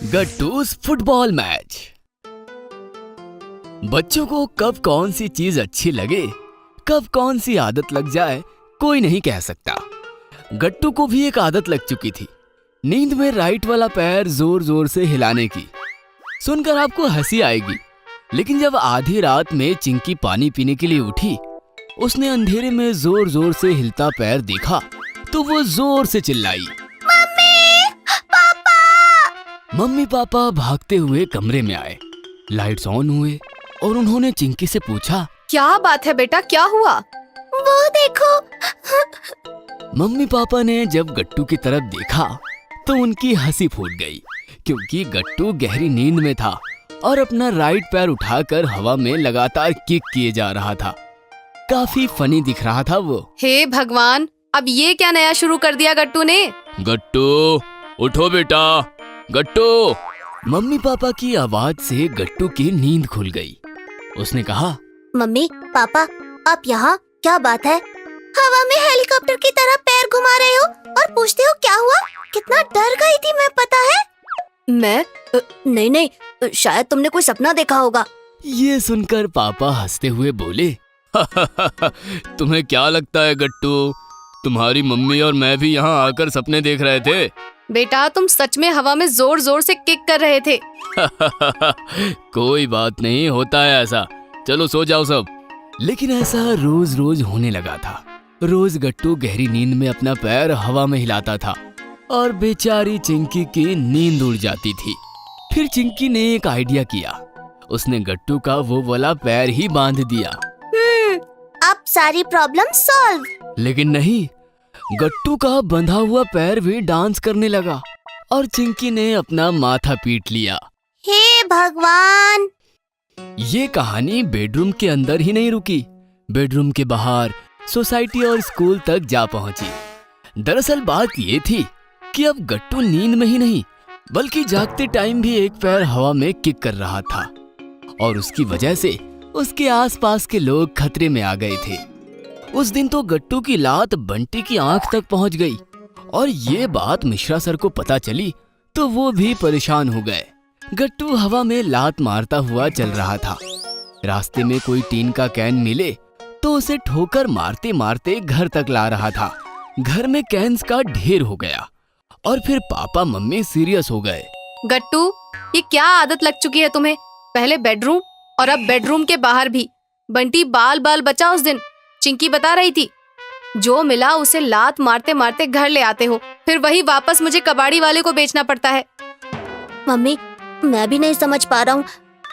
गट्टूस football match. बच्चों को कब कौन सी चीज अच्छी लगे, कब कौन सी आदत लग जाए, कोई नहीं कह सकता। गट्टू को भी एक आदत लग चुकी थी, नींद में राइट वाला पैर जोर जोर से हिलाने की। सुनकर आपको हंसी आएगी, लेकिन जब आधी रात में चिंकी पानी पीने के लिए उठी, उसने अंधेरे में जोर जोर से हिलता पैर देखा तो वो जोर से चिल्लाई, मम्मी पापा भागते हुए कमरे में आए। लाइट्स ऑन हुए और उन्होंने चिंकी से पूछा, क्या बात है बेटा, क्या हुआ? वो देखो। मम्मी पापा ने जब गट्टू की तरफ देखा तो उनकी हंसी फूट गई, क्योंकि गट्टू गहरी नींद में था और अपना राइट पैर उठाकर हवा में लगातार किक किए जा रहा था। काफी फनी दिख रहा था वो। हे भगवान, अब ये क्या नया शुरू कर दिया गट्टू ने? गट्टू उठो बेटा, गट्टू। मम्मी पापा की आवाज से गट्टू की नींद खुल गई। उसने कहा, मम्मी पापा आप यहाँ, क्या बात है? हवा में हेलीकॉप्टर की तरह पैर घुमा रहे हो और पूछते हो क्या हुआ? कितना डर गई थी मैं, पता है? मैं नहीं, शायद तुमने कोई सपना देखा होगा। ये सुनकर पापा हंसते हुए बोले, तुम्हें क्या लगता है गट्टू, तुम्हारी मम्मी और मैं भी यहाँ आकर सपने देख रहे थे? बेटा, तुम सच में हवा में जोर जोर से किक कर रहे थे। कोई बात नहीं, होता है ऐसा। चलो सो जाओ सब। लेकिन ऐसा रोज रोज होने लगा था। रोज गट्टू गहरी नींद में अपना पैर हवा में हिलाता था और बेचारी चिंकी की नींद उड़ जाती थी। फिर चिंकी ने एक आइडिया किया। उसने गट्टू का वो वाला पैर ही बांध दिया। अब सारी प्रॉब्लम सॉल्व। लेकिन नहीं, गट्टू का बंधा हुआ पैर भी डांस करने लगा और चिंकी ने अपना माथा पीट लिया। हे भगवान! ये कहानी बेडरूम के अंदर ही नहीं रुकी, बेडरूम के बाहर, सोसाइटी और स्कूल तक जा पहुंची। दरअसल बात ये थी कि अब गट्टू नींद में ही नहीं, बल्कि जागते टाइम भी एक पैर हवा में किक कर रहा था और उसकी वजह से उसके आसपास के लोग खतरे में आ गए थे। उस दिन तो गट्टू की लात बंटी की आंख तक पहुंच गई और ये बात मिश्रा सर को पता चली तो वो भी परेशान हो गए। गट्टू हवा में लात मारता हुआ चल रहा था। रास्ते में कोई टीन का कैन मिले तो उसे ठोकर मारते मारते घर तक ला रहा था। घर में कैन्स का ढेर हो गया और फिर पापा मम्मी सीरियस हो गए। गट्टू, ये क्या आदत लग चुकी है तुम्हें? पहले बेडरूम और अब बेडरूम के बाहर भी। बंटी बाल बाल बचा उस दिन, चिंकी बता रही थी। जो मिला उसे लात मारते मारते घर ले आते हो, फिर वही वापस मुझे कबाड़ी वाले को बेचना पड़ता है। मम्मी, मैं भी नहीं समझ पा रहा हूँ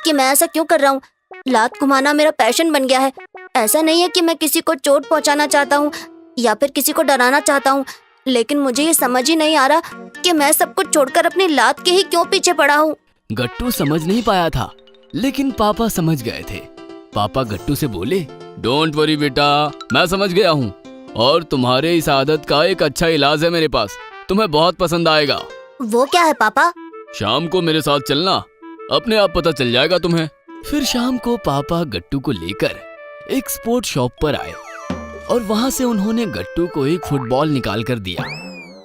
कि मैं ऐसा क्यों कर रहा हूँ। लात घुमाना मेरा पैशन बन गया है। ऐसा नहीं है कि मैं किसी को चोट पहुँचाना चाहता हूँ या फिर किसी को डराना चाहता हूँ, लेकिन मुझे ये समझ ही नहीं आ रहा कि मैं सब कुछ छोड़कर अपनी लात के ही क्यों पीछे पड़ा हूँ। गट्टू समझ नहीं पाया था, लेकिन पापा समझ गए थे। पापा गट्टू से बोले, डोंट वरी बेटा, मैं समझ गया हूँ और तुम्हारे इस आदत का एक अच्छा इलाज है मेरे पास, तुम्हें बहुत पसंद आएगा। वो क्या है पापा? शाम को मेरे साथ चलना, अपने आप पता चल जाएगा तुम्हें। फिर शाम को पापा गट्टू को लेकर एक स्पोर्ट शॉप पर आए और वहां से उन्होंने गट्टू को एक फुटबॉल निकाल कर दिया।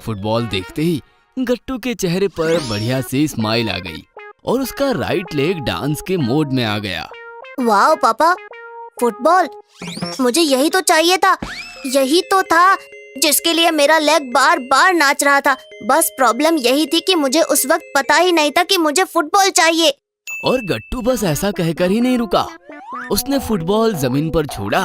फुटबॉल देखते ही गट्टू के चेहरे पर बढ़िया सी स्माइल आ गई और उसका राइट लेग डांस के मोड में आ गया। वाह पापा, फुटबॉल! मुझे यही तो चाहिए था, यही तो था जिसके लिए मेरा लेग बार बार नाच रहा था। बस प्रॉब्लम यही थी कि मुझे उस वक्त पता ही नहीं था कि मुझे फुटबॉल चाहिए। और गट्टू बस ऐसा कहकर ही नहीं रुका, उसने फुटबॉल जमीन पर छोड़ा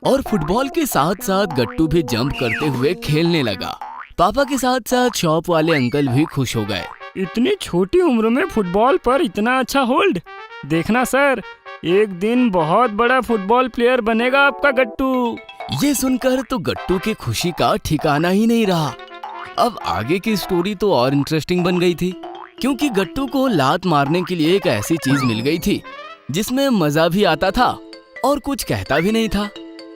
और फुटबॉल के साथ साथ गट्टू भी जंप करते हुए खेलने लगा। पापा के साथ साथ शॉप वाले अंकल भी खुश हो गए। इतनी छोटी उम्र में फुटबॉल पर इतना अच्छा होल्ड, देखना सर, एक दिन बहुत बड़ा फुटबॉल प्लेयर बनेगा आपका गट्टू। ये सुनकर तो गट्टू की खुशी का ठिकाना ही नहीं रहा। अब आगे की स्टोरी तो और इंटरेस्टिंग बन गई थी, क्योंकि गट्टू को लात मारने के लिए एक ऐसी चीज मिल गई थी जिसमें मजा भी आता था और कुछ कहता भी नहीं था।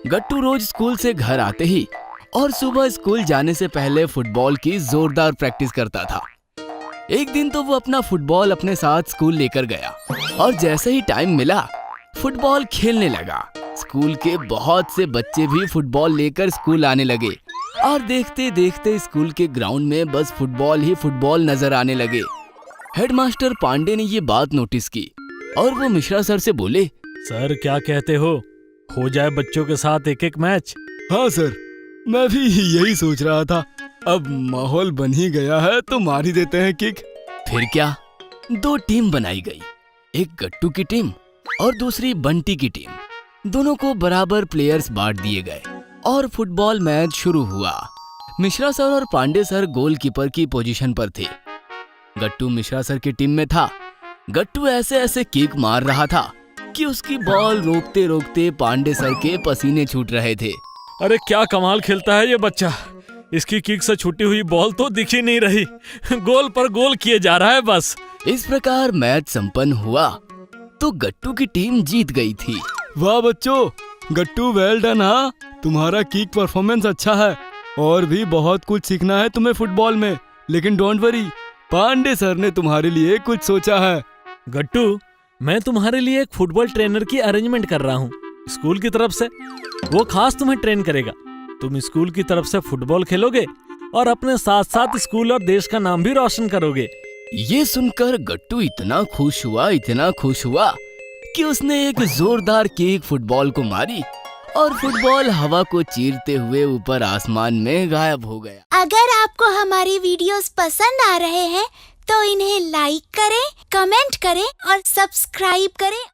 गट्टू रोज स्कूल से घर आते ही और सुबह स्कूल जाने से पहले फुटबॉल की जोरदार प्रैक्टिस करता था। एक दिन तो वो अपना फुटबॉल अपने साथ स्कूल लेकर गया और जैसे ही टाइम मिला फुटबॉल खेलने लगा। स्कूल के बहुत से बच्चे भी फुटबॉल लेकर स्कूल आने लगे और देखते देखते स्कूल के ग्राउंड में बस फुटबॉल ही फुटबॉल नजर आने लगे। हेडमास्टर पांडे ने ये बात नोटिस की और वो मिश्रा सर से बोले, सर क्या कहते हो जाए बच्चों के साथ एक एक मैच? हाँ सर, मैं भी यही सोच रहा था। अब माहौल बन ही गया है तो मार ही देते हैं किक। फिर क्या, 2 टीम बनाई गई, एक गट्टू की टीम और दूसरी बंटी की टीम। दोनों को बराबर प्लेयर्स बांट दिए गए और फुटबॉल मैच शुरू हुआ। मिश्रा सर और पांडे सर गोलकीपर की पोजीशन पर थे। गट्टू मिश्रा सर की टीम में था। गट्टू ऐसे ऐसे किक मार रहा था कि उसकी बॉल रोकते रोकते पांडे सर के पसीने छूट रहे थे। अरे क्या कमाल खेलता है ये बच्चा, इसकी किक से छूटी हुई बॉल तो दिख ही नहीं रही, गोल पर गोल किए जा रहा है बस। इस प्रकार मैच संपन्न हुआ तो गट्टू की टीम जीत गई थी। वाह बच्चों, गट्टू वेल डन। हाँ, तुम्हारा किक परफॉर्मेंस अच्छा है और भी बहुत कुछ सीखना है तुम्हें फुटबॉल में, लेकिन डोंट वरी, पांडे सर ने तुम्हारे लिए कुछ सोचा है। गट्टू, मैं तुम्हारे लिए एक फुटबॉल ट्रेनर की अरेंजमेंट कर रहा हूँ स्कूल की तरफ से। वो खास तुम्हें ट्रेन करेगा। तुम स्कूल की तरफ से फुटबॉल खेलोगे और अपने साथ साथ स्कूल और देश का नाम भी रोशन करोगे। ये सुनकर गट्टू इतना खुश हुआ कि उसने एक जोरदार किक फुटबॉल को मारी और फुटबॉल हवा को चीरते हुए ऊपर आसमान में गायब हो गया। अगर आपको हमारी वीडियोस पसंद आ रहे हैं तो इन्हें लाइक करें, कमेंट करें और सब्सक्राइब करें।